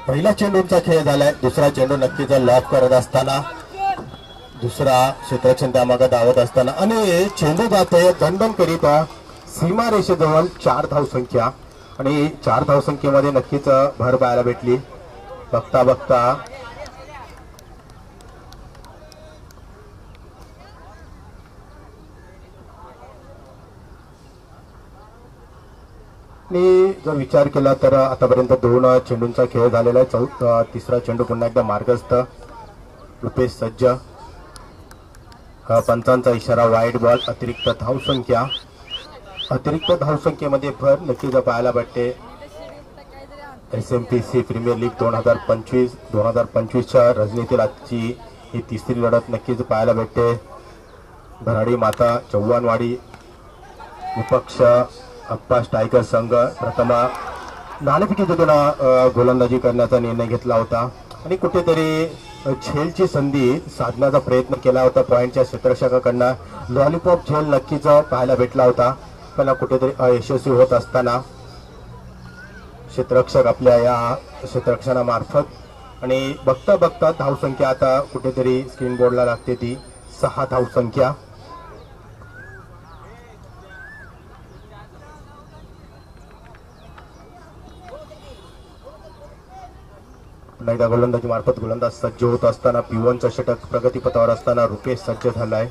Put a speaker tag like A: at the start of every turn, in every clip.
A: पहिला चेंडूचा खेळ झालाय, दुसरा चेंडू नक्कीच लॉक करत असताना दुसरा क्षेत्ररक्षण त्यामागे धावत असताना आणि चेंडू जातोय दंडन करीत सीमा रेषेजवळ 4 धावसंख्या आणि 4 धावसंख्येमध्ये नक्कीच भर पाहायला भेटली. बघता बघता आणि जर विचार केला तर आतापर्यंत 2 चेंडूंचा खेळ झालेला आहे. तिसरा चेंडू पुन्हा एकदा मार्गस्थ. रुपेश सज्ज. पंचांचा इशारा वाईड बॉल. अतिरिक्त धावसंख्येमध्ये भर नक्कीच पाहायला भेटते. SMPC प्रीमियर लीग 2025च्या रजनीतील आजची ही तिसरी लढत नक्कीच पाहायला भेटते. भराडी माता चव्हाणवाडी विपक्ष अप्पा स्ट्रायकर संघ प्रथम नाणेफेकीतून गोलंदाजी करण्याचा निर्णय घेतला होता आणि कुठेतरी झेलची संधी साधण्याचा प्रयत्न केला होता. पॉइंटच्या क्षेत्ररक्षकाकडनं लॉलीपॉप झेल नक्कीच पाहायला भेटला होता, पण कुठेतरी अयशस्वी होत असताना क्षेत्ररक्षक आपल्या या क्षेत्ररक्षणामार्फत आणि बघता बघता धावसंख्या आता कुठेतरी स्क्रीन बोर्डला लागते ती 6 धावसंख्या. एकदा गोलंदाजी मार्फत गोलंदाज सज्ज होत असताना P1चं षटक प्रगतीपथावर असताना रुपेश सज्ज झालाय.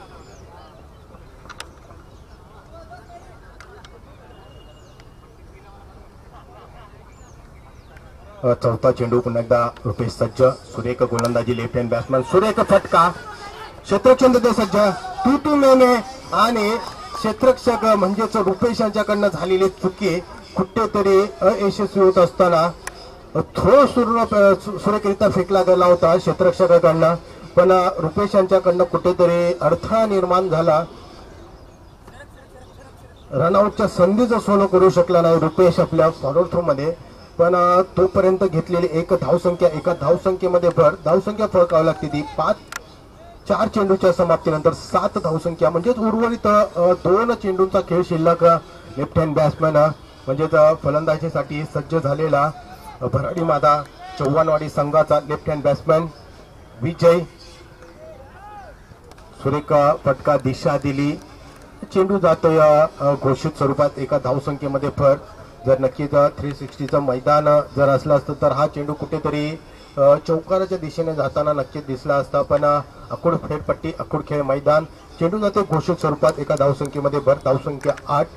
A: चौथा चेंडू पुन्हा एकदा रुपेश सज्ज. सुरेख गोलंदाजी लेफ्ट हँड बॅट्समॅन. सुरेख फटका. क्षेत्ररक्षण देते सज्ज. टू मेने आणि क्षेत्ररक्षक म्हणजेच रुपेश यांच्याकडनं झालेली चुकी कुठेतरी अयशस्वी होत असताना थ्रो सुरेखरित्या फेकला गेला होता क्षेत्ररक्षकाकडनं, पण रुपेश यांच्याकडनं कुठेतरी अडथळा निर्माण झाला. रनआउटच्या संधीचं सोनं करू शकला नाही रुपेश आपल्या फॉरवर्ड थ्रो मध्ये, पण तोपर्यंत घेतलेली एका धावसंख्येमध्ये भर. धावसंख्या फळकावी लागते ती 4 चेंडूच्या समाप्तीनंतर 7 धावसंख्या. म्हणजेच उर्वरित 2 चेंडूंचा खेळ शिल्लक. लेफ्ट हँड बॅट्समॅन म्हणजेच फलंदाजीसाठी सज्ज झालेला भराडी माता चव्हाणवाडी संघाचा लेफ्ट हँड बॅट्समॅन विजय. सुरेख फटका दिशा दिली. चेंडू जातोय घोषित स्वरूपात एका धावसंख्येमध्ये भर. जर नक्कीच 360चं मैदान जर असलं असतं तर हा चेंडू कुठेतरी चौकाराच्या दिशेने जाताना नक्कीच दिसला असता, पण अकुड फेरपट्टी अकुड खेळ मैदान. चेंडू जाते घोषित स्वरूपात एका धावसंख्येमध्ये भर. धावसंख्या 8.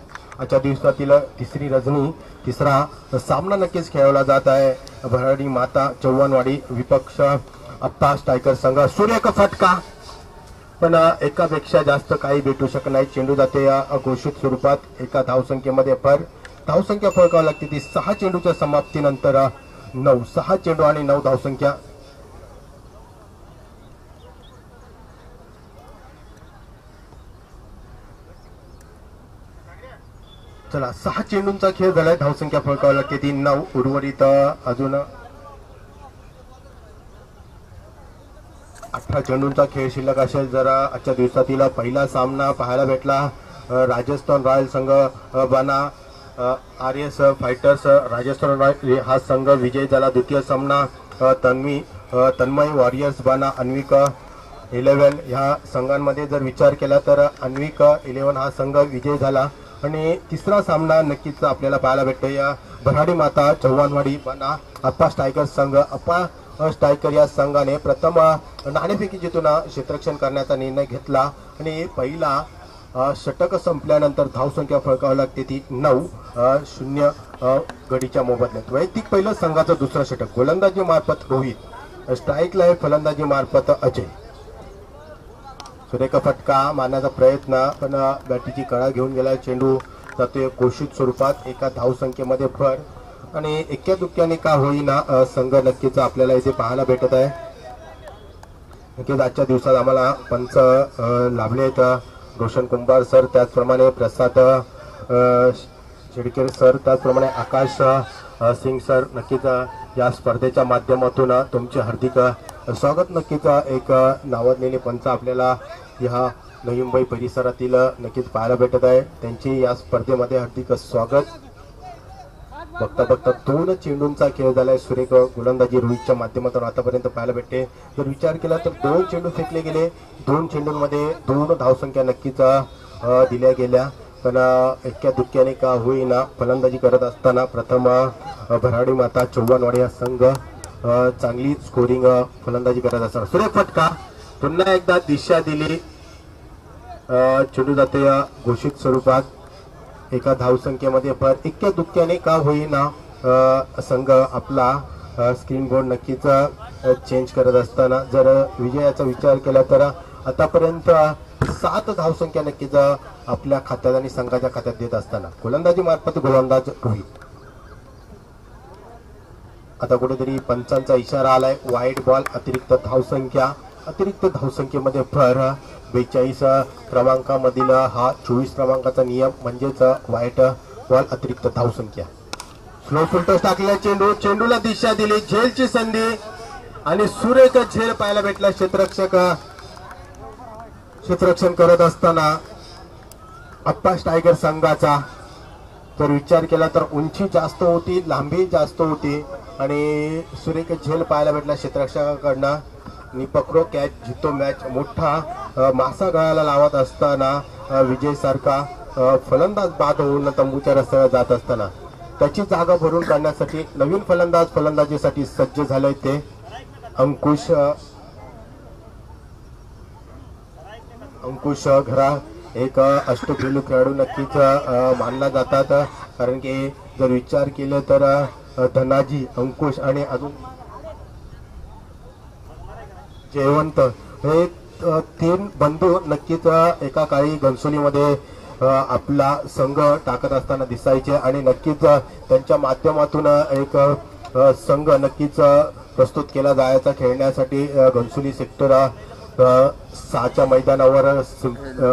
A: आजच्या दिवसातील तिसरी रजनी, तिसरा सामना नक्कीच खेळवला जात आहे. भराडी माता चव्हाणवाडी विपक्ष अप्पा स्ट्रायकर संघ. सुरेख फटका, पण एकापेक्षा जास्त काही भेटू शकत नाही. चेंडू जाते या घोषित स्वरूपात एका धावसंख्येमध्ये भर. धावसंख्या फळकावी लागते ती 6 चेंडूच्या समाप्तीनंतर 9. 6 चेंडू आणि 9 धावसंख्या. चला 6 चेंडूंचा खेळ झालाय. धावसंख्या फळकावी लागते ती 9. उर्वरित अजून 18 चेंडूंचा खेळ शिल्लक असेल. जर आजच्या दिवसातील पहिला सामना पाहायला भेटला. राजस्थान रॉयल संघ बाना RS फायटर्स राजस्थान रॉयल हा संघ विजय झाला. द्वितीय सामना तन्मय वॉरियर्स बाना अन्विक 11 ह्या संघांमध्ये जर विचार केला तर अन्विक 11 हा संघ विजय झाला. आणि तिसरा सामना नक्कीच आपल्याला पाहायला भेटतो या भराडी माता चव्हाणवाडी बाना अप्पा स्ट्रायकर संघ. अप्पा स्ट्रायकर या संघाने प्रथम नाणेफेकी जिथून क्षेत्ररक्षण करण्याचा निर्णय घेतला आणि पहिला षटक संपल्यानंतर धावसंख्या फळकावी लागते ती 9-0 गडीच्या मोबदल्यात. वैयक्तिक पहिलं संघाचं दुसरं षटक. गोलंदाजी मार्फत रोहित. स्ट्राईकला फलंदाजी मार्फत अजय. सुरेख फटका मारण्याचा प्रयत्न, पण बॅटीची कळा घेऊन गेला. चेंडू जातोय घोषित स्वरूपात एका धावसंख्येमध्ये भर. आणि एक्क्या दुक्क्याने का होईना संघ नक्कीच आपल्याला इथे पाहायला भेटत आहे. नक्कीच आजच्या दिवसात आम्हाला पंच लाभले आहेत. रोशन कुंभार सर, त्याचप्रमाणे प्रसाद शेडकेर सर, त्याचप्रमाणे आकाश सिंग सर. नक्कीच या स्पर्धेच्या माध्यमातून तुमचे हार्दिक स्वागत. नक्कीच एक नावाजलेले पंच आपल्याला ह्या नवी मुंबई परिसरातील नक्कीच पाहायला भेटत आहे. त्यांची या स्पर्धेमध्ये हार्दिक स्वागत. बघता बघता 2 चेंडूंचा खेळ झालाय. सुरेख गोलंदाजी रोहितच्या माध्यमातून आतापर्यंत पाहायला भेटते. जर विचार केला तर 2 चेंडू फेकले गेले. 2 चेंडूंमध्ये 2 धावसंख्या नक्कीच दिल्या गेल्या. पण इतक्या दुःख्याने का होईना फलंदाजी करत असताना प्रथम भराडी माता चव्हाणवाडी हा संघ चांगली स्कोरिंग फलंदाजी करत असताना सुरेख फटका पुन्हा एकदा दिशा दिली. चेंडू जाते घोषित स्वरूपात एका धावसंख्येमध्ये. पण इतक्या दुःख्याने का होईना संघ आपला स्क्रीन बोर्ड नक्कीच चेंज करत असताना जर विजयाचा विचार केला तर आतापर्यंत 7 धावसंख्या नक्कीच आपल्या खात्यात आणि संघाच्या खात्यात देत असताना गोलंदाजी मार्फत गोलंदाज रोहित. आता कुठेतरी पंचांचा इशारा आलाय. वाईट बॉल अतिरिक्त धावसंख्या. अतिरिक्त धावसंख्येमध्ये भर 42 क्रमांकामधील हा 24 क्रमांकाचा नियम म्हणजेच वाईट बॉल अतिरिक्त धावसंख्या. स्लो फुलटॉस टाकलेला चेंडू. चेंडूला दिशा दिली. झेलची संधी आणि सुरेख झेल पाहायला भेटला. क्षेत्ररक्षण करत असताना अप्पास टायगर संघाचा जर विचार केला तर उंची जास्त होती, लांबी जास्त होती आणि सुरेख झेल पाहायला भेटला क्षेत्ररक्षकाकडनं. आणि पकडो कॅच जितो मॅच मोठा मासा गळाला लावत असताना विजय सारखा फलंदाज बाद होऊन तंबूच्या रस्त्यावर जात असताना त्याची जागा भरून काढण्यासाठी नवीन फलंदाज फलंदाजीसाठी सज्ज झाले. ते अंकुश घरा एक अष्टपैलू खेळाडू नक्कीच मानला जातात. कारण की जर विचार केला तर धनाजी, अंकुश आणि अजून जयवंत हे 3 बंधू नक्कीच एका काळी घनसोलीमध्ये आपला संघ टाकत असताना दिसायचे आणि नक्कीच त्यांच्या माध्यमातून एक संघ नक्कीच प्रस्तुत केला जायचा खेळण्यासाठी. घनसोली सेक्टर 6च्या मैदानावर,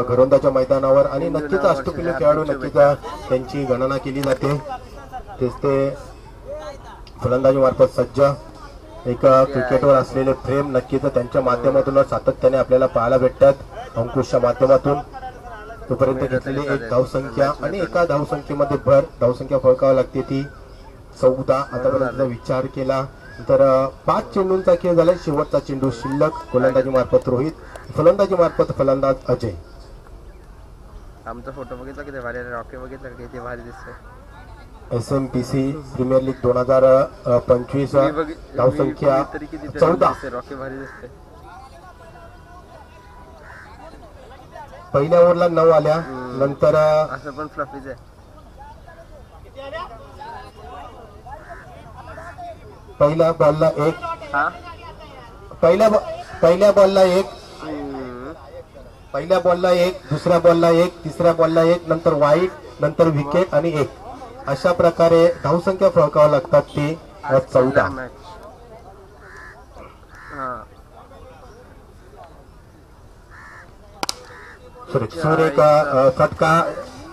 A: घरोंदाच्या मैदानावर आणि नक्कीच अष्टपैलू खेळाडू नक्कीच त्यांची गणना केली जाते. तेच ते फलंदाजी मार्फत सज्ज एक क्रिकेटवर असलेले प्रेम नक्कीच त्यांच्या माध्यमातून सातत्याने आपल्याला पाहायला भेटतात. अंकुशच्या माध्यमातून तोपर्यंत घेतलेली एक धावसंख्या आणि एका धावसंख्येमध्ये भर धावसंख्या फळकावी लागते ती 14. आतापर्यंतचा विचार केला तर 5 चेंडूंचा खेळ झाला. शेवटचा चेंडू शिल्लक. गोलंदाजी मार्फत रोहित, फलंदाजी मार्फत फलंदाज अजय.
B: आमचा फोटो बघितला किती भारी, रॉकी बघितला किती भारी दिसतोय.
A: SMPC प्रीमियर लीग 2025 धावसंख्या 14.
B: रॉकी भारी दिसते.
A: पहिल्या ओव्हरला 9 आल्या. नंतर
B: असं पण फ्लफीच आहे.
A: पहिल्या बॉलला 1, पहिल्या बॉलला 1, दुसऱ्या बॉलला 1, तिसऱ्या बॉलला 1, नंतर वाईट, नंतर विकेट आणि 1 अशा प्रकारे धावसंख्या फळकाव्या लागतात. ती 14. सुरेख फटका.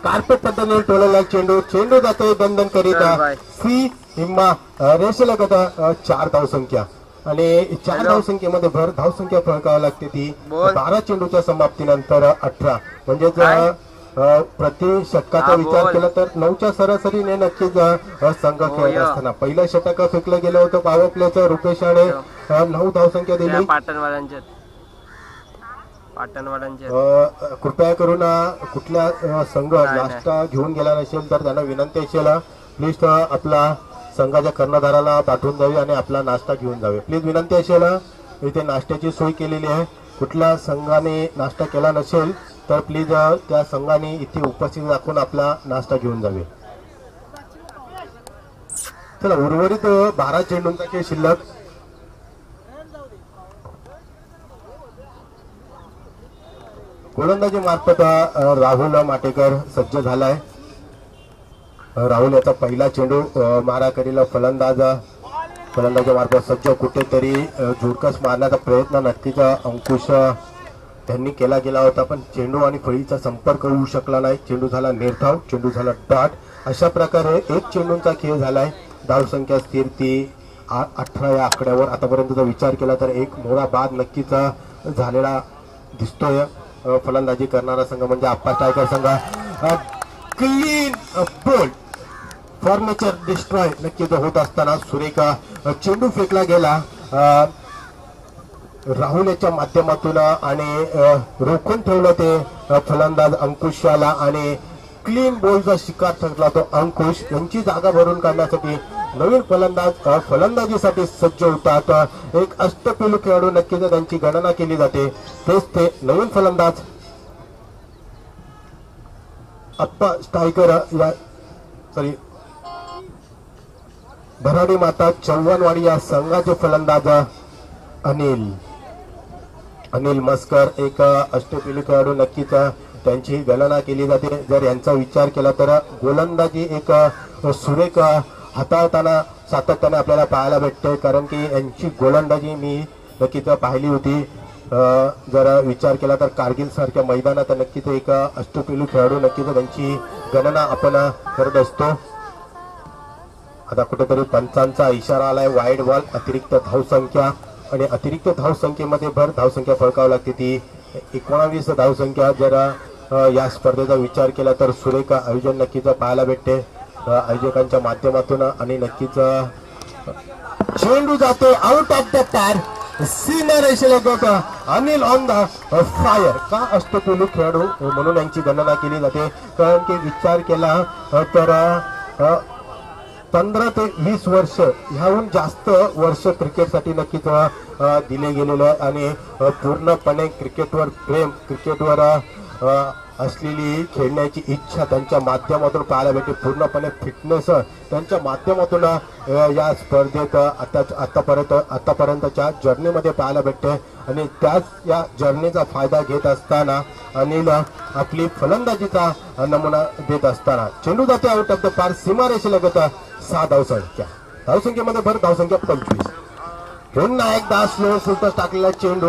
A: कार्पेट पद्धतीने टोलला चेंडू. चेंडू जातोय दंदन करीत सी हिम्मा रेषेलगत 4 धावसंख्या आणि 4 धावसंख्येमध्ये भर धावसंख्या फळकावी लागते ती 12 चेंडूच्या समाप्तीनंतर 18. म्हणजेच प्रति षटकाचा विचार केला तर 9च्या सरासरीने नक्कीच संघ खेळत असताना पहिलं षटक फेकलं गेलं होतं पॉवर प्लेचं. रुपेशाने 9 धावसंख्या दिली. कृपया करून कुठल्या संघ नाश्ता घेऊन गेला नसेल तर त्यांना विनंती असेल प्लीज आपला संघाच्या कर्णधाराला पाठवून द्यावी आणि आपला नाश्ता घेऊन जावे. प्लीज विनंती असेल. इथे नाश्त्याची सोय केलेली आहे. कुठल्या संघाने नाश्ता केला नसेल तर प्लीज त्या संघाने इथे उपस्थित दाखवून आपला नाश्ता घेऊन जावे. चला उर्वरित 12 चेंडूंचा खेळ शिल्लक. गोलंदाजी मार्फत राहुल माटेकर सज्ज झालाय. राहुल याचा पहिला चेंडू मारा करील. फलंदाजा मार्फत सज्ज. कुठेतरी झुडकस मारण्याचा प्रयत्न नक्कीच अंकुश त्यांनी केला गेला होता पण चेंडू आणि फळीचा संपर्क होऊ शकला नाही. चेंडू झाला निर्धाव. चेंडू झाला डॉट. अशा प्रकारे 1 चेंडूंचा खेळ झालाय. धावसंख्या स्थिर ती 18 या आकड्यावर. आतापर्यंतचा विचार केला तर एक मोठा बाद नक्कीच झालेला दिसतोय. फलंदाजी करणारा संघ म्हणजे अप्पास टायगर संघ. क्लीन बोल्ड फर्निचर डिस्ट्रॉय नक्कीच होत असताना सुरेख चेंडू फेकला गेला राहुल याच्या माध्यमातून आणि रोखून ठेवलं ते फलंदाज अंकुशाला आणि क्लीन बॉलचा शिकार ठरला तो अंकुश यांची जागा भरून काढण्यासाठी नवीन फलंदाज फलंदाजीसाठी सज्ज होतात एक अष्टपैलू खेळाडू नक्कीच त्यांची गणना केली जाते तेच ते नवीन फलंदाज अप्पा स्ट्रायकर या सॉरी भराडी माता चव्हाणवाडी या संघाचे फलंदाज अनिल मस्कर एक अष्टपैलू खेळाडू नक्कीच त्यांची गणना केली जाते जर यांचा विचार केला तर गोलंदाजी एक सुरेख हाताळताना सातत्याने आपल्याला पाहायला भेटते कारण की यांची गोलंदाजी मी नक्कीच पाहिली होती जर विचार केला तर कारगिल सारख्या मैदानात नक्कीच एक अष्टपैलू खेळाडू नक्कीच त्यांची गणना आपण करत असतो आता कुठेतरी पंचांचा इशारा आलाय वाईड बॉल अतिरिक्त धावसंख्या आणि अतिरिक्त धावसंख्येमध्ये भर धावसंख्या फळकावी लागते ती 19 धावसंख्या जर या स्पर्धेचा विचार केला तर सुरेख आयोजन नक्कीच पाहायला भेटते आयोजकांच्या माध्यमातून आणि नक्कीच चेंडू जातो आउट ऑफ द पार सीमारेषेला अनिल ऑन द फायर का अष्टपैलू खेळाडू म्हणून यांची गणना केली जाते कारण की विचार केला तर 15 ते 20 वर्ष ह्याहून जास्त वर्ष क्रिकेटसाठी नक्कीच दिले गेलेले आहे आणि पूर्णपणे क्रिकेटवर प्रेम क्रिकेटवर असलेली खेळण्याची इच्छा त्यांच्या माध्यमातून पाहायला भेटते पूर्णपणे फिटनेस त्यांच्या माध्यमातून या स्पर्धेत आतापर्यंतच्या जर्नीमध्ये पाहायला भेटते आणि त्याच या जर्नीचा फायदा घेत असताना अनिल आपली फलंदाजीचा नमुना देत असताना चेंडू जाते आउट ऑफ द पार सीमारेषेलगत 6 धावसंख्येमध्ये भर धावसंख्या 25 पुन्हा एकदा स्लो फुलटॉस टाकलेला चेंडू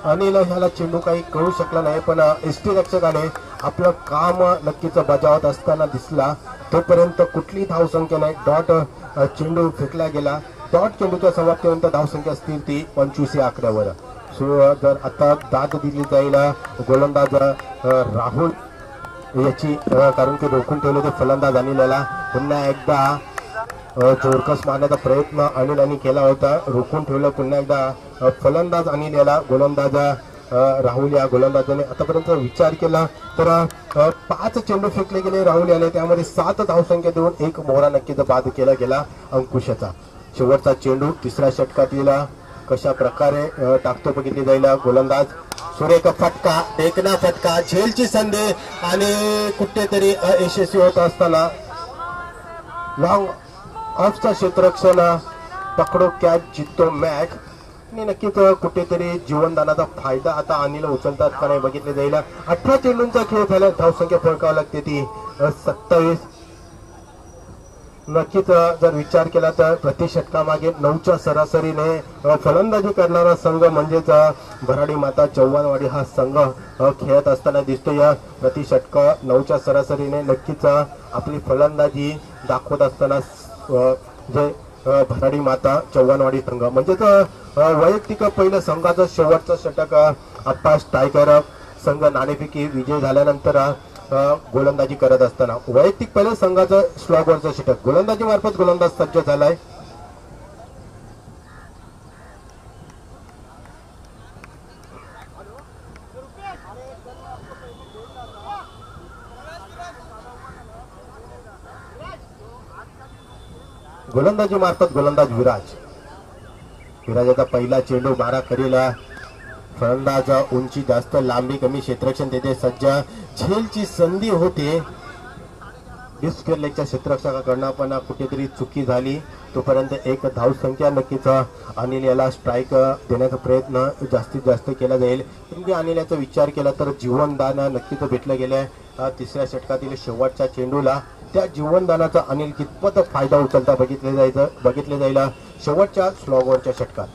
A: अनिल ह्याला चेंडू काही कळू शकला नाही पण एसटी रक्षकाने आपलं काम नक्कीच बजावत असताना दिसला तोपर्यंत कुठली धावसंख्या नाही डॉट चेंडू फेकला गेला डॉट चेंडूच्या समाप्तीनंतर धावसंख्या स्थिर ती 25 या आकड्यावर जर आता दाद दिली जाईल गोलंदाज राहुल याची कारण की रोखून ठेवले ते फलंदाज अनिलला पुन्हा एकदा जोरकस मारण्याचा प्रयत्न अनिल यांनी केला होता रोखून ठेवलं पुन्हा एकदा फलंदाज अनिल याला गोलंदाज राहुल या गोलंदाजाने आतापर्यंत विचार केला तर 5 चेंडू फेकले गेले राहुल याने त्यामध्ये 7 धावसंख्या देऊन एक मोहरा नक्कीच बाद केला गेला अंकुशाचा शेवटचा चेंडू तिसऱ्या षटकातील कशा प्रकारे टाकतो बघितली जाईल गोलंदाज सुरेख फटका टेकना फटका झेलची संधी आणि कुठेतरी अयशस्वी होत असताना लॉंग ऑफचा क्षेत्ररक्षण पकडो कॅच जितो मॅच आणि नक्कीच कुठेतरी जीवनदानाचा फायदा आता अनिल उचलतात का नाही बघितले जाईल 18 चेंडूंचा खेळ झाला धावसंख्या फळकावी लागते ती 27 नक्कीच जर विचार केला तर प्रति षटकामागे 9च्या सरासरीने फलंदाजी करणारा संघ म्हणजेच भराडी माता चव्हाणवाडी हा संघ खेळत असताना दिसतो या प्रति षटक 9च्या सरासरीने नक्कीच आपली फलंदाजी दाखवत असताना जे भराडी माता चव्हाणवाडी संघ म्हणजेच वैयक्तिक पहिलं संघाचं शेवटचं षटक आप्पा स्ट्रायकर संघ नाणेफेकी विजय झाल्यानंतर गोलंदाजी करत असताना वैयक्तिक पहिल्या संघाचं स्लॉगवरचं षटक गोलंदाजी मार्फत गोलंदाज सज्ज झालाय गोलंदाजी मार्फत गोलंदाज विराजाचा पहिला चेंडू मारा करेल फलंदाज उंची जास्त लांबी कमी क्षेत्ररक्षण तेथे सज्ज झेलची संधी होते डिस्कलेगच्या क्षेत्ररक्षकाकडनं पण कुठेतरी चुकी झाली तोपर्यंत एक धावसंख्या नक्कीच अनिल याला स्ट्राईक देण्याचा प्रयत्न जास्तीत जास्त केला जाईल पण अनिल याचा विचार केला तर जीवनदान नक्कीच भेटलं गेलंय तिसऱ्या षटकातील शेवटच्या चेंडूला त्या जीवनदानाचा अनिल कितपत फायदा उचलता बघितले जाईल शेवटच्या स्लॉगवरच्या षटकात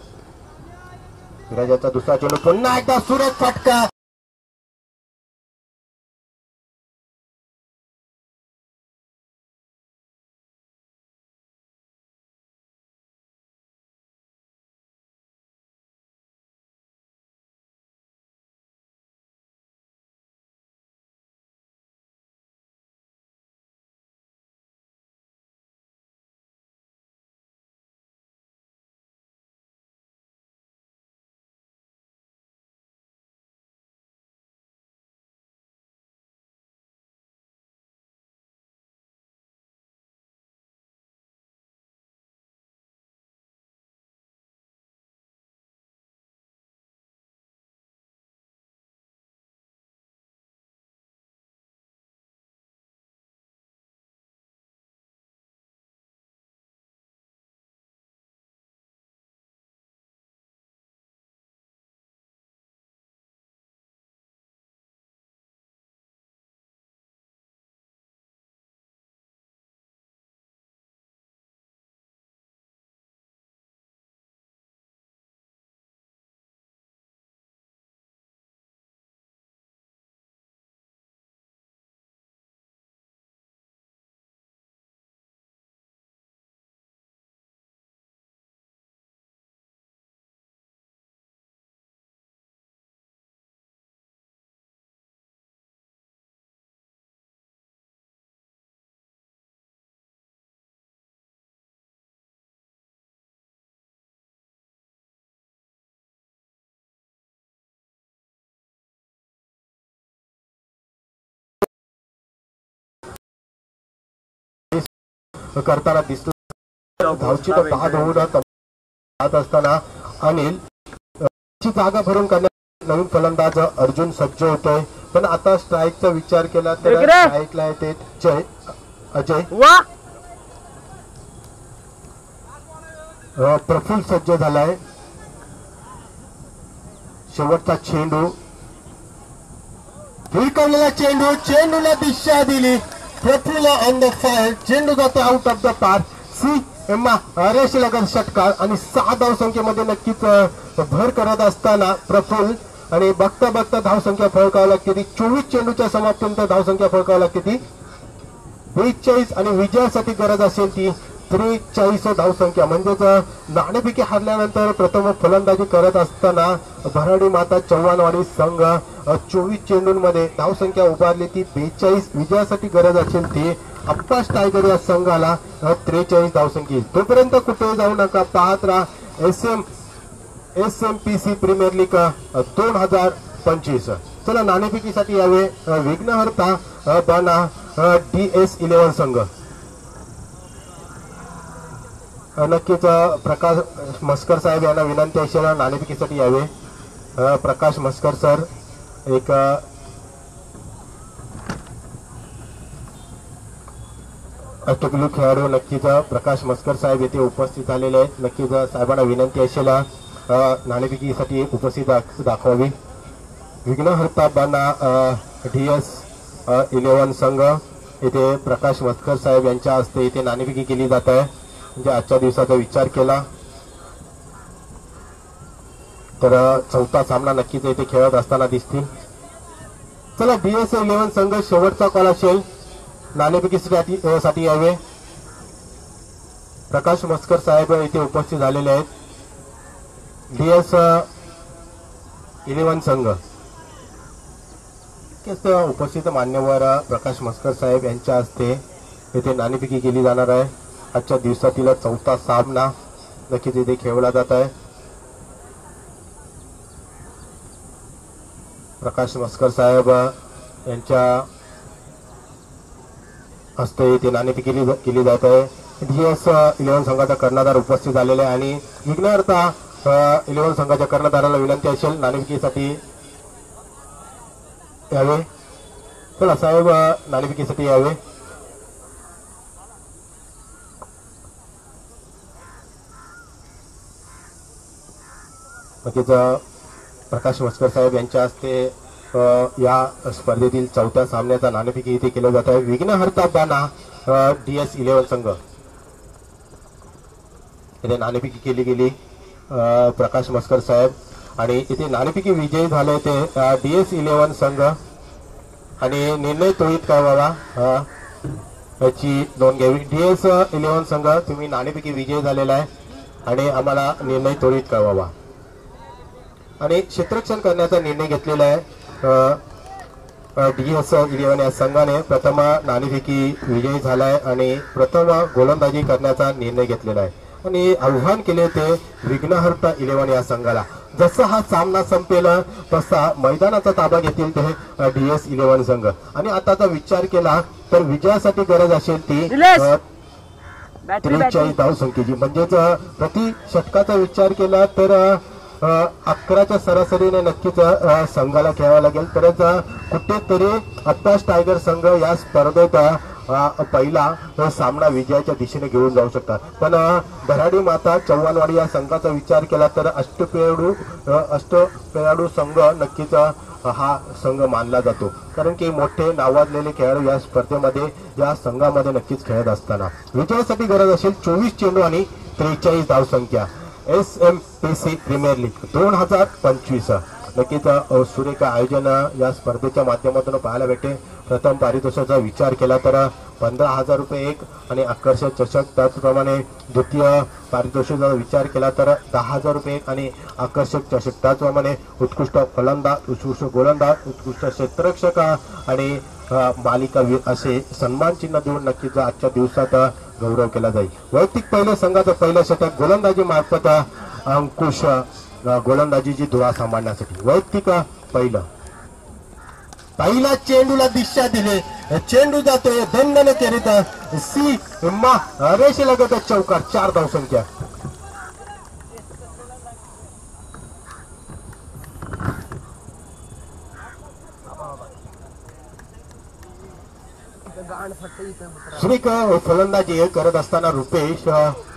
A: विराजाचा दुसरा चेंडू पुन्हा एकदा सुरेख फटका करताना दिसतो. धावची तर 10 धावून जात असताना अनिल ची जागा भरून करण्यात नवीन फलंदाज अर्जुन सज्ज होतोय. पण आता स्ट्राईकचा विचार केला तर स्ट्राईकला येते अजय. प्रफुल्ल सज्ज झालाय. शेवटचा चेंडू भिरकवलेला चेंडूला दिशा दिली. Praful on the fire. चेंडू जातो आउट ऑफ द पार. रेषेलगत षटकार आणि 6 धावसंख्येमध्ये नक्कीच भर करत असताना प्रफुल्ल आणि बघता बघता धावसंख्या फळकावी लागते ती 24 चेंडूच्या समाप्तीनंतर धावसंख्या फळकावी लागते ती 42 आणि विजयासाठी गरज असेल ती 43 धावसंख्या. म्हणजेच नाणेफेकी हारल्यानंतर प्रथम फलंदाजी करत असताना भराडी माता चव्हाणवाडी संघ 24 चेंडूंमध्ये धावसंख्या उभारली ती 42. विजयासाठी गरज असेल ती अप्पास टायगर या संघाला 43 धावसंख्या. तोपर्यंत कुठे जाऊ नका, पाहत राहा SMPC प्रीमियर लीग 2025. चला नाणेफेकीसाठी यावे विघ्नहर्ता बाणा DS11 संघ. नक्कीच प्रकाश मस्कर साहेब यांना विनंती असेल नाणेफेकीसाठी यावे. प्रकाश मस्कर सर एक अष्टपैलू खेळाडू. नक्कीच प्रकाश मस्कर साहेब येथे उपस्थित झालेले आहेत. नक्कीच साहेबांना विनंती असेल नाणेफेकीसाठी उपस्थित दाखवावी. विघ्नहर्ता बाणा DS11 संघ येथे प्रकाश मस्कर साहेब यांच्या हस्ते इथे नाणेफेकी केली जात आहे. म्हणजे आजच्या दिवसाचा विचार केला तर चौथा सामना नक्कीच इथे खेळत असताना दिसतील. चला DS11 संघ शेवटचा कॉल असेल नाणेफेकीसाठी यावे. प्रकाश मस्कर साहेब इथे उपस्थित झालेले आहेत. DS11 संघ उपस्थित मान्यवर प्रकाश मस्कर साहेब यांच्या हस्ते येथे नाणेफेकी केली जाणार आहे. आजच्या दिवसातील चौथा सामना नक्कीच इथे खेळवला जात आहे. प्रकाश मस्कर साहेब यांच्या हस्ते इथे नाणेफेकी केली जात आहे. DS11 संघाचा कर्णधार उपस्थित झालेला आहे आणि विघ्नहर्ता 11 संघाच्या कर्णधाराला विनंती असेल नाणेफेकीसाठी यावे. चला साहेब नाणेफेकीसाठी यावे. नक्कीच प्रकाश मस्कर साहेब यांच्या हस्ते या स्पर्धेतील चौथ्या सामन्याचा नाणेफेकी इथे केलं जात आहे. विघ्नहर्ता बाणा DS11 संघ इथे नाणेफेकी केली गेली. प्रकाश मस्कर साहेब आणि इथे नाणेफेकी विजयी झाले ते DS11 संघ आणि निर्णय त्वरित काय व्हावा याची नोंद घ्यावी. DS11 संघ तुम्ही नाणेफेकी विजयी झालेला आहे आणि आम्हाला निर्णय त्वरित कळवावा. आणि क्षेत्ररक्षण करण्याचा निर्णय घेतलेला आहे DS11 या संघाने. प्रथम नाणेफेकी विजयी झालाय आणि प्रथम गोलंदाजी करण्याचा निर्णय घेतलेला आहे आणि आव्हान केले ते विघ्नहर्ता 11 या संघाला. जसा हा सामना संपेल तसा मैदानाचा ताबा घेतील ते DS11 संघ. आणि आताचा विचार केला तर विजयासाठी गरज असेल ती 43 धावसंख्येची. म्हणजेच प्रति षटकाचा विचार केला तर 11च्या सरासरीने नक्कीच संघाला खेळावं लागेल. तरच कुठेतरी अट्टास टायगर संघ या स्पर्धेत पहिला सामना विजयाच्या दिशेने घेऊन जाऊ शकतात. पण भराडी माता चव्हाणवाडी या संघाचा विचार केला तर अष्टपेयाडू संघ नक्कीच हा संघ मानला जातो. कारण की मोठे नावाजलेले खेळाडू या स्पर्धेमध्ये या संघामध्ये नक्कीच खेळत असताना विजयासाठी गरज असेल 24 चेंडू आणि 43 धावसंख्या. SMPC प्रीमियर लीग 2025 नक्कीच सुरेख आयोजन या स्पर्धेच्या माध्यमातून पाहायला भेटे. प्रथम पारितोषिकाचा विचार केला तर 15,000 रुपये एक आणि आकर्षक चषक. त्याचप्रमाणे द्वितीय पारितोषिकाचा विचार केला तर 10,000 रुपये एक आणि आकर्षक चषक. त्याचप्रमाणे उत्कृष्ट फलंदाज, उत्कृष्ट गोलंदाज, उत्कृष्ट क्षेत्ररक्षक आणि मालिका असे सन्मान चिन्ह देऊन नक्कीच आजच्या दिवसात गौरव केला जाईल. वैयक्तिक पहिल्या संघाचं पहिलं षटक गोलंदाजी मार्फत अंकुश गोलंदाजीची धुरा सांभाळण्यासाठी वैयक्तिक पहिलं. पहिला चेंडूला दिशा दिली, चेंडू जातोय दंडन केरीत सी मा रेषेलगत चौकार, 4 धावसंख्या. श्रीक फलंदाजी करत असताना रुपेश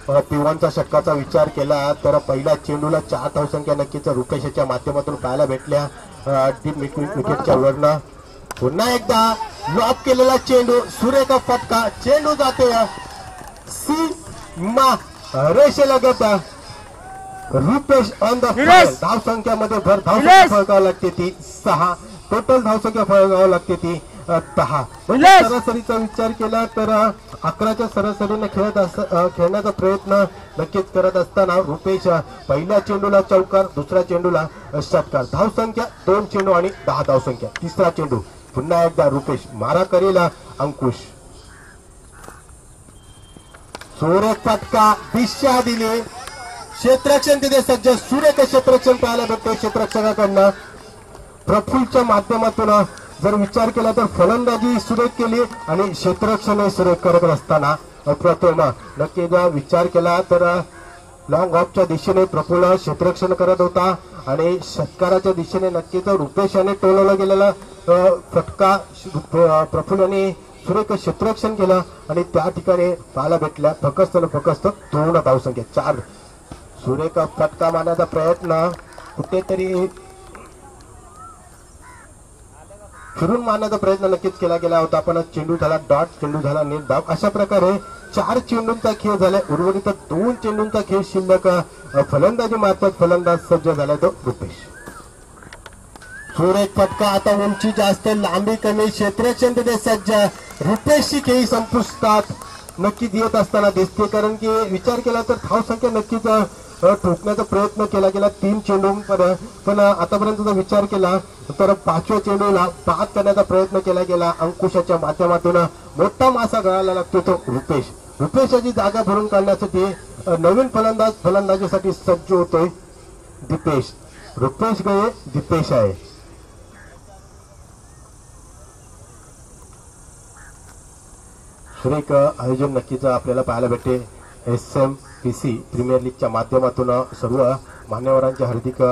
A: पिवांचा षटकाचा विचार केला तर पहिल्या चेंडूला 4 धावसंख्या नक्कीच रुपेशच्या माध्यमातून पाहायला भेटल्या. विकेटच्या वरनं पुन्हा एकदा लॉप केलेला चेंडू, सुरेख फटका, चेंडू जातोय सी मा रेषेलगत रुपेश ऑन द धावसंख्यामध्ये भर धावसंख्या फळकावं लागते ती 6. टोटल धावसंख्या फळकावं लागते ती 10. म्हणजे सरासरीचा विचार केला तर 11च्या सरासरीने खेळण्याचा प्रयत्न नक्कीच करत असताना रुपेश पहिल्या चेंडूला चौकार, दुसऱ्या चेंडूला षटकार. धावसंख्या 2 चेंडू आणि 10 धावसंख्या. तिसरा चेंडू पुन्हा एकदा रुपेश मारा करेल अंकुश. सुरेख फटका, दिशा दिली, क्षेत्ररक्षण तिथे सज्ज, सुरेख क्षेत्ररक्षण पाहायला भेटतो क्षेत्ररक्षकाकडनं. प्रफुल्लच्या माध्यमातून जर विचार केला तर फलंदाजी सुरेख केली आणि क्षेत्ररक्षण सुरेख करत असताना प्रथम नक्की जर विचार केला तर लॉंग ऑफच्या दिशेने प्रफुल्ल क्षेत्ररक्षण करत होता आणि षटकाराच्या दिशेने नक्कीच रुपेशाने टोलवला गेलेला फटका प्रफुल्लाने सुरेख क्षेत्ररक्षण केलं आणि त्या ठिकाणी पाहायला भेटल्या फक्त 2 धावसंख्या, 4. सुरेख फटका मारण्याचा प्रयत्न कुठेतरी फिरून मारण्याचा प्रयत्न नक्कीच केला गेला होता, पण चेंडू झाला डॉट, चेंडू झाला निर्धाव. अशा प्रकारे 4 चेंडूंचा खेळ झालाय. उर्वरित 2 चेंडूंचा खेळ शिल्लक फलंदाजी मार्फत फलंदाज सज्ज झालाय तो रुपेश. सुरेख फटका, आता उंची जास्त, लांबी कमी, क्षेत्ररक्षण तिथे सज्ज. रुपेशची खेळी संपुष्टात नक्कीच येत असताना दिसते, कारण की विचार केला तर धावसंख्या नक्कीच ठोकण्याचा प्रयत्न केला गेला 3 चेंडूंपर्यंत, पण आतापर्यंत जर विचार केला तर 5व्या चेंडूला बाद करण्याचा प्रयत्न केला गेला. अंकुशाच्या माध्यमातून मोठा मासा गळायला लागतो तो रुपेश. रुपेशाची जागा भरून काढण्यासाठी नवीन फलंदाज फलंदाजीसाठी सज्ज होतोय दीपेश. रुपेश गये, दीपेश आहे. श्रेक आयोजन नक्कीच आपल्याला पाहायला भेटते. SMPC प्रीमियर लीगच्या माध्यमातून सर्व मान्यवरांचे हार्दिक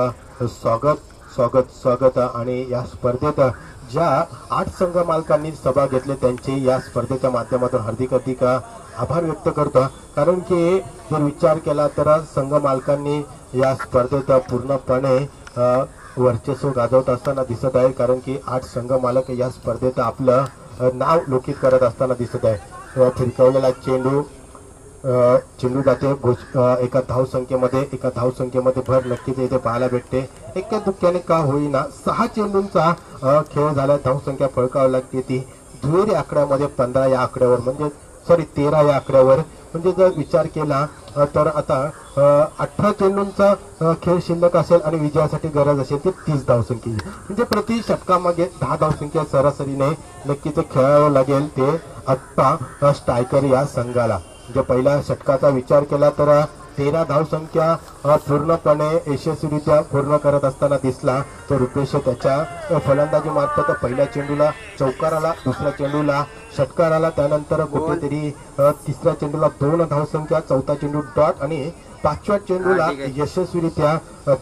A: स्वागत आणि या स्पर्धेत ज्या 8 संघ मालकांनी सभा घेतले त्यांचे या स्पर्धेच्या माध्यमातून हार्दिक आभार व्यक्त करतो, कारण की जर विचार केला तर संघ मालकांनी या स्पर्धेत पूर्णपणे वर्चस्व गाजवत असताना दिसत आहे, कारण की 8 संघ मालक या स्पर्धेत आपलं नाव लोकित करत असताना दिसत आहे. फिरकवलेला चेंडू जाते एका धावसंख्येमध्ये भर नक्कीच इथे पाहायला भेटते. एका दुःख्याने का होईना 6 चेंडूंचा खेळ झाला. धावसंख्या फळकावी लागते ती दुहेरी आकड्यामध्ये 15 या आकड्यावर, म्हणजे 13 या आकड्यावर. म्हणजे जर विचार केला तर आता 18 चेंडूंचा खेळ शिल्लक असेल आणि विजयासाठी गरज असेल तर 30 धावसंख्येची, म्हणजे प्रति षटकामागे 10 धावसंख्या सरासरीने नक्कीच खेळावं लागेल ते आत्ता स्ट्रायकर या संघाला. म्हणजे पहिल्या षटकाचा विचार केला तर 13 धावसंख्या पूर्णपणे यशस्वीरित्या पूर्ण करत असताना दिसला. तो रुपेश त्याच्या फलंदाजी मार्फत पहिल्या चेंडूला चौकार आला, दुसऱ्या चेंडूला षटकार आला, त्यानंतर कुठेतरी तिसऱ्या चेंडूला 2 धावसंख्या, चौथा चेंडू डॉट आणि 5व्या चेंडूला यशस्वीरित्या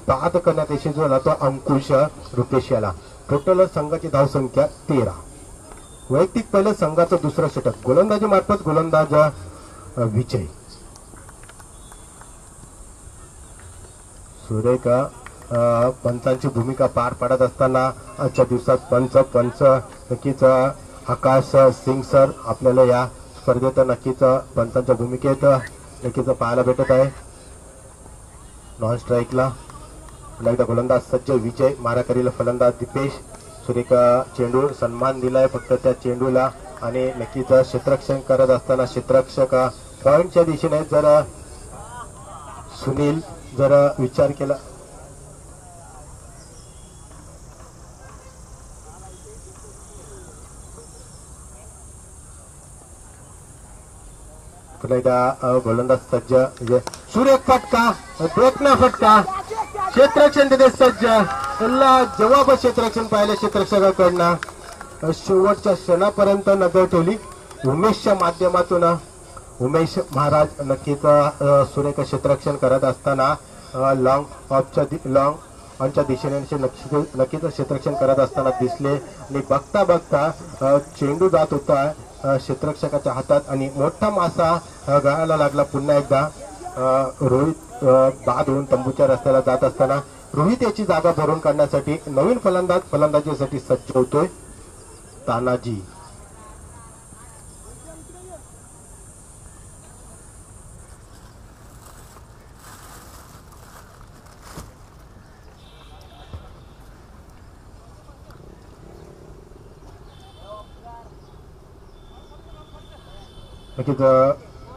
A: बाद करण्यात यशस्वी झाला तो अंकुश रुपेश याला. टोटल संघाची धावसंख्या 13. वैयक्तिक पहिलं संघाचं दुसरं षटक, गोलंदाजी मार्फत गोलंदाज विजय. सुरेख पंचांची भूमिका पार पाडत असताना आजच्या दिवसात पंच नक्कीच आकाश सिंग सर आपल्याला या स्पर्धेत नक्कीच पंचांच्या भूमिकेत नक्कीच पाहायला भेटत आहे. नॉन स्ट्राईकला एकदा गोलंदाज सज्ज विजय, मारा करील फलंदाज दीपेश. सुरेख चेंडू सन्मान दिलाय फक्त त्या चेंडूला आणि नक्कीच क्षेत्ररक्षण करत असताना क्षेत्ररक्षक पॉइंटच्या दिशेने जर सुनील जर विचार केला पुन्हा एकदा गोलंदाज सज्ज सुरेख फटका, देखना फटका, क्षेत्ररक्षण तिथे सज्ज. जवाब क्षेत्ररक्षण पाहिलं क्षेत्ररक्षकाकडनं शेवटच्या क्षणापर्यंत नजर ठेवली. उमेशच्या माध्यमातून उमेश महाराज नक्कीच सुरेख क्षेत्ररक्षण करत असताना लॉंग ऑनच्या दिशेने नक्कीच क्षेत्ररक्षण करत असताना दिसले आणि बघता बघता चेंडू जात होता क्षेत्ररक्षकाच्या हातात आणि मोठा मासा गळायला लागला. पुन्हा एकदा रोहित बाद होऊन तंबूच्या रस्त्याला जात असताना रोहित याची जागा भरून काढण्यासाठी नवीन फलंदाजीसाठी सज्ज होतोय तानाजी. नक्कीच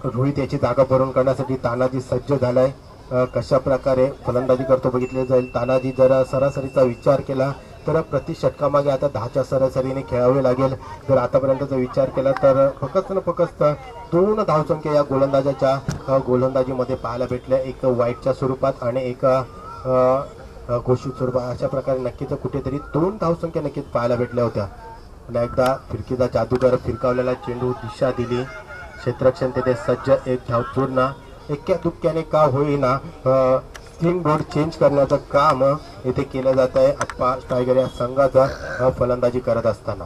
A: रोहित याची जागा भरून काढण्यासाठी तानाजी सज्ज झालाय. कशा प्रकारे फलंदाजी करतो बघितले जाईल. तानाजी जर सरासरीचा विचार केला तर प्रति षटकामागे आता 10च्या सरासरीने खेळावे लागेल. जर आतापर्यंतचा विचार केला तर फक्त 2 धावसंख्या या गोलंदाजाच्या गोलंदाजीमध्ये पाहायला भेटल्या. एक वाईटच्या स्वरूपात आणि एक घोषित स्वरूपात. अशा प्रकारे नक्कीच कुठेतरी 2 धावसंख्या नक्कीच पाहायला भेटल्या होत्या. पुन्हा एकदा फिरकीचा जादूगार फिरकावलेला चेंडू दिशा दिली. क्षेत्ररक्षण तेथे सज्ज. एक धाव पूर्ण. एक्क्या दुक्क्याने का होईना स्क्रीन बोर्ड चेंज करण्याचं काम येथे केलं जात आहे अप्पा टायगर या संघाचा फलंदाजी करत असताना.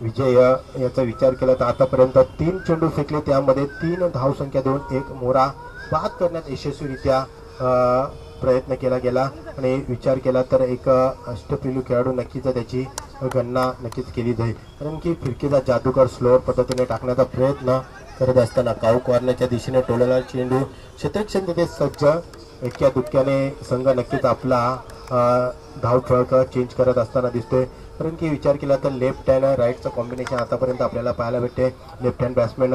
A: विजय याचा विचार केला तर आतापर्यंत 3 चेंडू फेकले, त्यामध्ये 3 धावसंख्या देऊन 1 मोरा बाद करण्यात यशस्वीरित्या प्रयत्न केला गेला. आणि विचार केला तर एक अष्टपैलू खेळाडू नक्कीच त्याची गणना नक्कीच केली जाईल. कारण की फिरकीचा जादूगर स्लोअर पद्धतीने टाकण्याचा प्रयत्न करत असताना काऊ कॉर्नरच्या दिशेने टोलला चेंडू. क्षेत्ररक्षण तिथे सज्ज. एक्क्या दुक्क्याने संघ नक्कीच आपला धाव फळक चेंज करत असताना दिसतोय. कारण की विचार केला तर लेफ्ट हँड राईटचं कॉम्बिनेशन आतापर्यंत आपल्याला पाहायला भेटते. लेफ्ट हँड बॅट्समॅन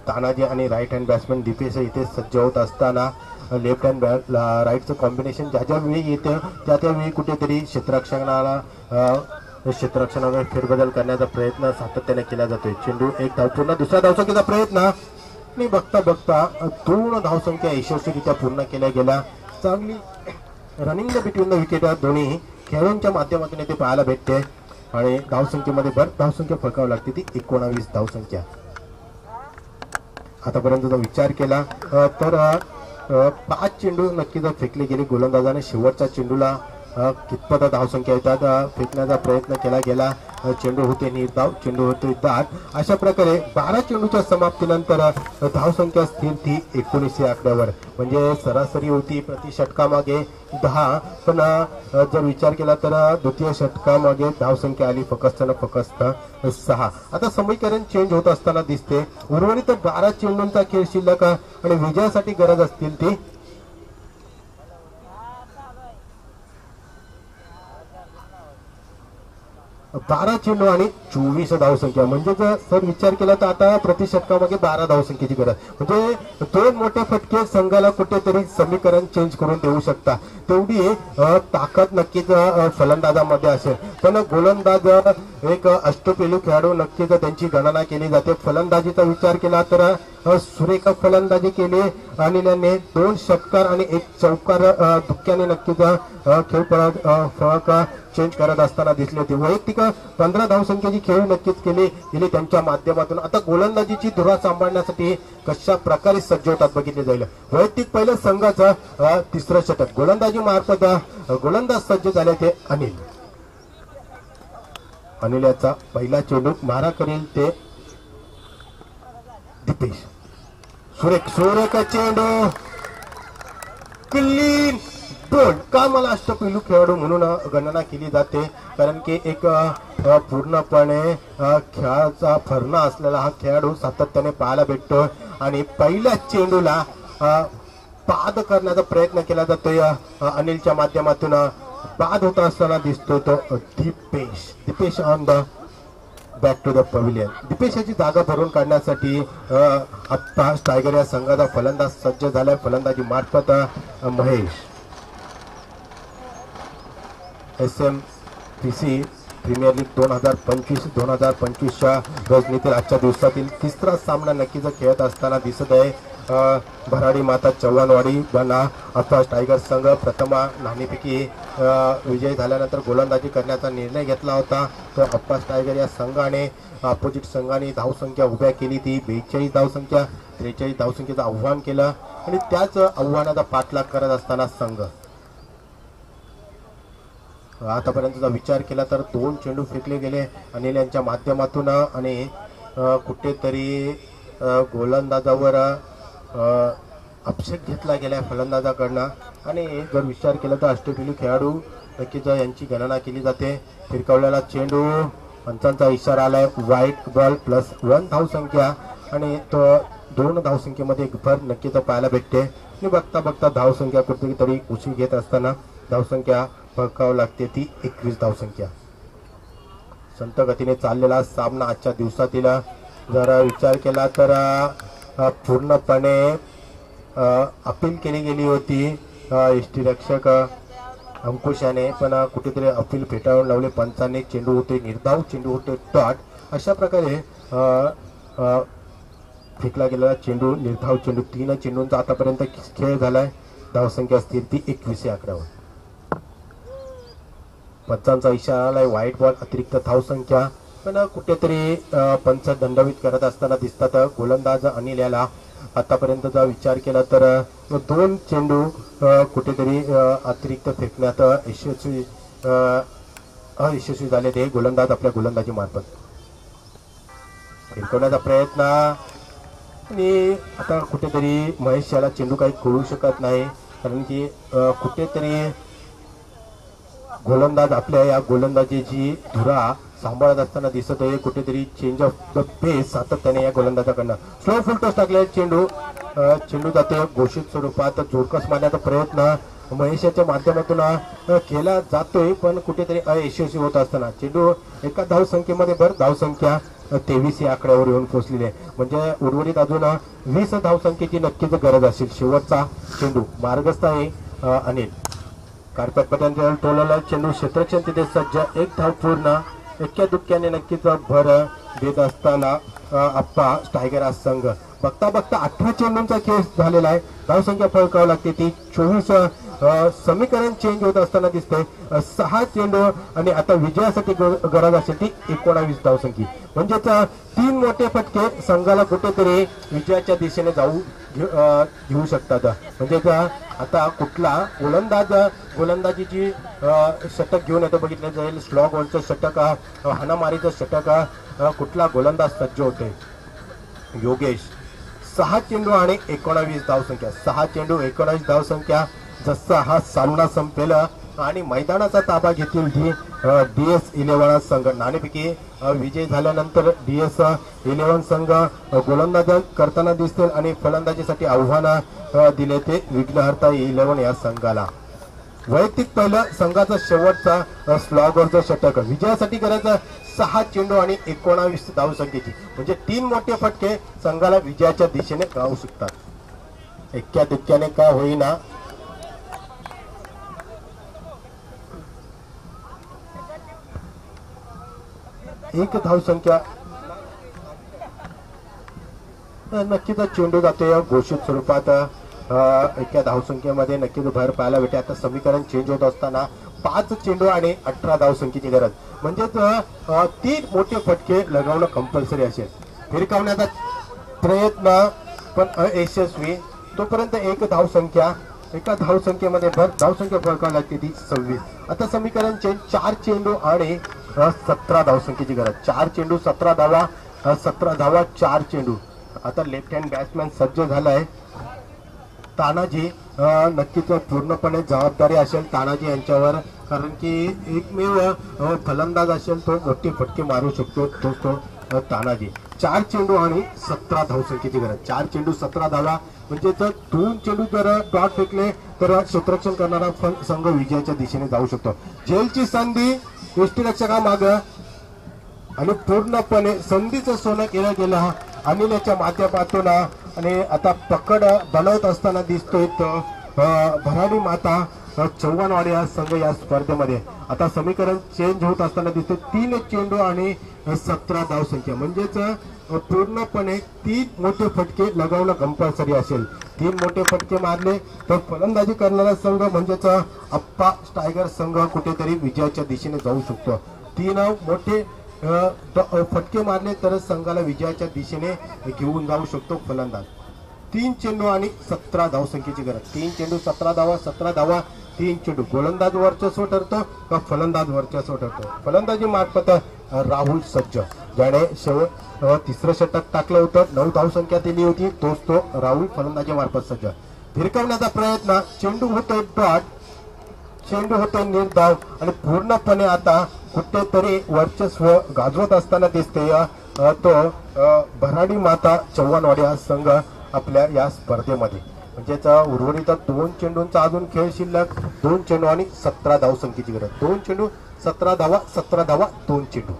A: तानाजी आणि राईट हँड बॅट्समॅन दीपेश इथे सज्ज होत असताना लेफ्ट हँड राईटचं कॉम्बिनेशन ज्या वेळी येतं त्यावेळी कुठेतरी क्षेत्ररक्षणावर फेरबदल करण्याचा प्रयत्न सातत्याने केला जातोय. चेंडू एक धाव पूर्ण. दुसऱ्या धावसंख्येचा प्रयत्न आणि बघता 2 धावसंख्या यशस्वीरित्या पूर्ण केल्या गेल्या. चांगली रनिंग बिटवीन द विकेट दोन्ही खेळाडूंच्या माध्यमातून ते पाहायला भेटते. आणि धावसंख्येमध्ये धावसंख्या फळकावी लागते ती 19 धावसंख्या. आतापर्यंत विचार केला तर 5 चेंडू नक्कीच फेकले गेले गोलंदाजाने. शेवटच्या चेंडूला कितपत धावसंख्या येतात फेकण्याचा प्रयत्न केला गेला. चेंडू होते निर्धाव, चेंडू होते दाट. अशा प्रकारे 12 चेंडूच्या समाप्तीनंतर धावसंख्या स्थिर ती 19 आकड्यावर. म्हणजे सरासरी होती प्रति षटकामागे 10, पण जर विचार केला तर द्वितीय षटकामागे धावसंख्या आली फक्त 6. आता समीकरण चेंज होत असताना दिसते. उर्वरित 12 चेंडूंचा खेळ शिल्लक आणि विजयासाठी गरज असतील ती 12 चेंडू आणि 24 धावसंख्या. म्हणजे जर विचार केला तर आता प्रति षटकामागे 12 धावसंख्येची गरज. म्हणजे 2 मोठे फटके संघाला कुठेतरी समीकरण चेंज करून देऊ शकता. तेवढी ताकद नक्कीच फलंदाजामध्ये असेल. पण गोलंदाज एक अष्टपैलू खेळाडू नक्कीच त्यांची गणना केली जाते. फलंदाजीचा विचार केला तर सुरेख फलंदाजी केली आणि त्यांनी 2 षटकार आणि 1 चौकार धुक्क्याने नक्कीच खेळ फळक चेंज करत असताना दिसले होते. वैयक्तिक 15 धावसंख्येची खेळ नक्कीच गेली त्यांच्या माध्यमातून. आता गोलंदाजीची धुरा सांभाळण्यासाठी कशा प्रकारे सज्ज होतात बघितले जाईल. वैयक्तिक पहिलं संघाचं 3रं षटक गोलंदाजी मार्फत गोलंदाज सज्ज झाले ते अनिल याचा पहिला चेंडू मारा करेल ते दीपेश. सुरेख चेंडू क्लीन बोल्ड. का मला अष्टपैलू खेळाडू म्हणून गणना केली जाते कारण की एक पूर्णपणे खेळाचा फरणा असलेला हा खेळाडू सातत्याने पाहायला भेटतो. आणि पहिल्या चेंडूला बाद करण्याचा प्रयत्न केला जातोय अनिलच्या माध्यमातून. बाद होता असताना दिसतो तो Dipesh on the back to the pavilion. Dipesh याची जागा भरून काढण्यासाठी अप्पा टायगर या संघाचा फलंदाज सज्ज झालाय. फलंदाजी मार्फत महेश. SMPC प्रीमियर लीग 2025-2025च्या रजनीतील आजच्या दिवसातील 3रा सामना नक्कीच खेळत असताना दिसत आहे. भराडी माता चव्हाणवाडी बना अप्पास टायगर संघ प्रथमा नाणेफेकी विजय झाल्यानंतर गोलंदाजी करण्याचा निर्णय घेतला होता. तो अप्पास टायगर या संघाने अपोजिट संघाने धावसंख्या उभ्या केली ती 42 धावसंख्या. 43 धावसंख्येचं आव्हान केलं आणि त्याच आव्हानाचा पाठलाग करत असताना संघ आतापर्यंतचा विचार केला तर 2 चेंडू फेकले गेले अनिल यांच्या माध्यमातून आणि कुठेतरी गोलंदाजावर अपशेक घेतला गेला फलंदाजाकडनं. आणि जर विचार केला तर अष्टपैलू खेळाडू नक्कीच यांची गणना केली जाते. फिरकवलेला चेंडू पंचांचा इशारा आलाय व्हाईट बॉल +1 धावसंख्या आणि तो 2 धावसंख्येमध्ये एक भर नक्कीच पाहायला भेटते. आणि बघता बघता धावसंख्या कुठेतरी उशी घेत असताना धावसंख्या फळकावं लागते ती 21 धावसंख्या. संत गतीने चाललेला सामना आजच्या दिवसातील जर विचार केला तर पूर्णपणे अपील केली गेली होती यष्टीरक्षक अंकुश याने, पण कुठेतरी अपील फेटाळून लावले पंचांनी. चेंडू होते निर्धाव, चेंडू होते डॉट. अशा प्रकारे फेकला गेलेला चेंडू निर्धाव चेंडू. 3 चेंडूंचा आतापर्यंत खेळ झालाय. धावसंख्या स्थिर ती 21 पंचांचा इशारा आलाय व्हाईट बॉल अतिरिक्त धावसंख्या. पण कुठेतरी पंच दंडवित करत असताना दिसतात. गोलंदाज अनिल याला आतापर्यंतचा विचार केला तर 2 चेंडू कुठेतरी अतिरिक्त फेकण्यात अयशस्वी झाले. ते गोलंदाज आपल्या गोलंदाजी मार्फत फिरकवण्याचा प्रयत्न आणि आता कुठेतरी महेश याला चेंडू काही कळू शकत नाही कारण की कुठेतरी गोलंदाज आपल्या या गोलंदाजीची धुरा सांभाळत असताना दिसत आहे. कुठेतरी चेंज ऑफ द पेस सातत्याने या गोलंदाजाकडनं स्लो फुल टॉस टाकले. चेंडू जाते घोषित स्वरूपात. जोडकस मारण्याचा प्रयत्न महेशाच्या माध्यमातून केला जातोय पण कुठेतरी अयशस्वी होत असताना चेंडू एका धावसंख्येमध्ये भर धावसंख्या 23 या आकड्यावर येऊन पोहोचलेली आहे. म्हणजे उर्वरित अजून 20 धावसंख्येची नक्कीच गरज असेल. शेवटचा चेंडू मार्गस्थ आहे अनिल. कार्पेटपर्यंत टोलला चेंडू क्षेत्ररक्षण तिथे सज्ज. 1 धाव पूर्ण. एक्क्या दुक्क्याने नक्कीच भर देत असताना अप्पा टायगर हा संघ बघता बघता 18 चेंडूंचा खेळ झालेला आहे. धावसंख्या फळकावं लागते ती 24. समीकरण चेंज होत असताना दिसतंय. 6 चेंडू आणि आता विजयासाठी गरज असेल ती 19 धावसंख्या. म्हणजेच 3 मोठे फटके संघाला कुठेतरी विजयाच्या दिशेने घेऊ शकतात. म्हणजे आता कुठला गोलंदाजीची षटक घेऊन येतो बघितलं जाईल. स्लॉग बॉलचं षटक, हाणामारीचं षटक, कुठला गोलंदाज सज्ज होते. योगेश 6 चेंडू आणि 19 धावसंख्या. 6 चेंडू 19 धावसंख्या. जसा हा सामना संपेल आणि मैदानाचा ताबा घेतील DS11 संघ. नाणेफेकी विजय झाल्यानंतर DS11 संघ गोलंदाज करताना दिसतील आणि फलंदाजीसाठी आव्हान दिले ते विघ्नहर्ता 11 या संघाला. वैयक्तिक पहिलं संघाचा शेवटचा स्लॉगरचं षटक. विजयासाठी गरज 6 चेंडू आणि 19 धावसंख्येची. म्हणजे 3 मोठे फटके संघाला विजयाच्या दिशेने गावू शकतात. एक्क्या दुक्क्याने का होईना एक धावसंख्या नक्कीच चेंडू जातोय घोषित स्वरूपात. एका धावसंख्येमध्ये नक्कीच भर पाहायला भेटे. आता समीकरण चेंज होत असताना 5 चेंडू आणि 18 धावसंख्येची गरज. म्हणजेच 3 मोठे फटके लगावणं कंपल्सरी असेल. फिरकावण्याचा प्रयत्न पण अयशस्वी. तोपर्यंत एक धावसंख्या. एका धावसंख्येमध्ये भर धावसंख्या फळकावं लागते ती 26. आता समीकरण चेंज. 4 चेंडू आणि 17 धावसंख्येची गरज. 4 चेंडू 17 धावा. 17 धावा 4 चेंडू. आता लेफ्ट हँड बॅट्समॅन सज्ज झालाय तानाजी. नक्कीच पूर्णपणे जबाबदारी असेल तानाजी यांच्यावर कारण की एकमेव फलंदाज असेल तो मोठे फटके मारू शकतो तो तानाजी. 4 चेंडू आणि 17 धावसंख्येची गरज. 4 चेंडू 17 धावा. म्हणजे जर 2 चेंडू जर डॉट फेकले तर क्षेत्ररक्षण करणारा संघ विजयाच्या दिशेने जाऊ शकतो. झेलची संधी यष्टीरक्षकामाग आणि पूर्णपणे संधीचं सोनं केलं गेलं अनिलच्या माध्यमातून. आणि आता पकड बनवत असताना दिसतोय तो भराडी माता चव्हाणवाडी हा संघ या स्पर्धेमध्ये. आता समीकरण चेंज होत असताना दिसतोय 3 चेंडू आणि 17 धावसंख्या. म्हणजेच पूर्णपणे 3 मोठे फटके लगावणं कंपल्सरी असेल. 3 मोठे फटके मारले तर फलंदाजी करणारा संघ म्हणजेच अप्पा टायगर संघ कुठेतरी विजयाच्या दिशेने जाऊ शकतो. 3 मोठे फटके मारले तरच संघाला विजयाच्या दिशेने घेऊन जाऊ शकतो फलंदाज. 3 चेंडू आणि 17 धावसंख्येची गरज. 3 चेंडू 17 धावा, 17 धावा 3 चेंडू. गोलंदाज वर्चस्व ठरतो का फलंदाज वर्चस्व ठरतो. फलंदाजी मार्फत राहुल सज्ज ज्याने तिसरं षटक टाकलं होतं, 9 धावसंख्या दिली होती, तोच तो राहुल फलंदाजी मार्फत सज्ज. भिरकवण्याचा प्रयत्न, चेंडू होतोय डॉट, चेंडू होतोय निर्धाव आणि पूर्णपणे आता कुठेतरी वर्चस्व गाजवत असताना दिसते तो भराडी माता चव्हाणवाडी हा संघ आपल्या या स्पर्धेमध्ये. म्हणजेच उर्वरित 2 चेंडूंचा अजून खेळ शिल्लक. 2 चेंडू आणि 17 धावसंख्येची गरज. 2 चेंडू 17 धावा, 17 धावा 2 चेंडू.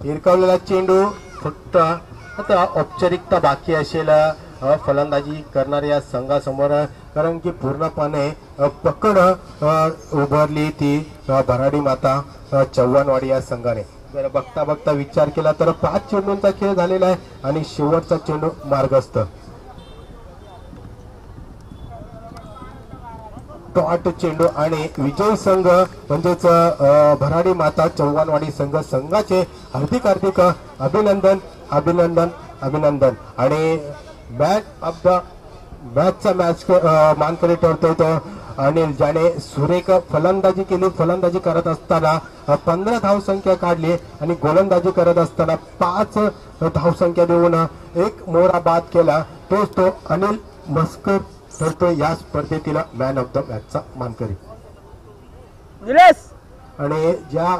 A: हिरकावलेला चेंडू फक्त आता औपचारिकता बाकी असेल फलंदाजी करणाऱ्या संघासमोर, कारण की पूर्णपणे पकड उभारली ती भराडी माता चव्हाणवाडी या संघाने. जर बघता बघता विचार केला तर 5 चेंडूंचा खेळ झालेला आहे आणि शेवटचा चेंडू मार्गस्थ. टॉट चेंडू आणि विजय संघ म्हणजेच भराडी माता चव्हाणवाडी संघाचे हार्दिक हार्दिक अभिनंदन अभिनंदन अभिनंदन. आणि मॅचचा मानकरी ठरतोय तो अनिल, ज्याने सुरेख फलंदाजी केली. फलंदाजी करत असताना 15 धावसंख्या काढली आणि गोलंदाजी करत असताना 5 धावसंख्या देऊन 1 मोहरा बाद केला. तोच तो अनिल मस्कर ठरतो या स्पर्धेतील मॅन ऑफ द मॅचचा मानकरी. आणि ज्या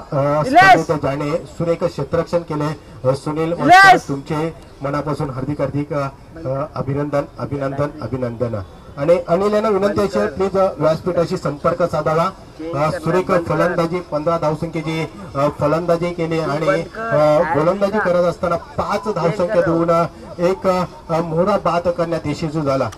A: स्पर्धेत ज्याने सुरेख क्षेत्ररक्षण केले सुनील मस्कर, तुमचे मनापासून हार्दिक हार्दिक अभिनंदन अभिनंदन अभिनंदन. आणि अनिल यांना विनंती असेल प्लीज व्यासपीठाशी संपर्क साधावा. सुरेख फलंदाजी 15 धावसंख्येची फलंदाजी केली आणि गोलंदाजी करत असताना 5 धावसंख्या देऊन 1 मोहरा बाद करण्यात यशस्वी झाला.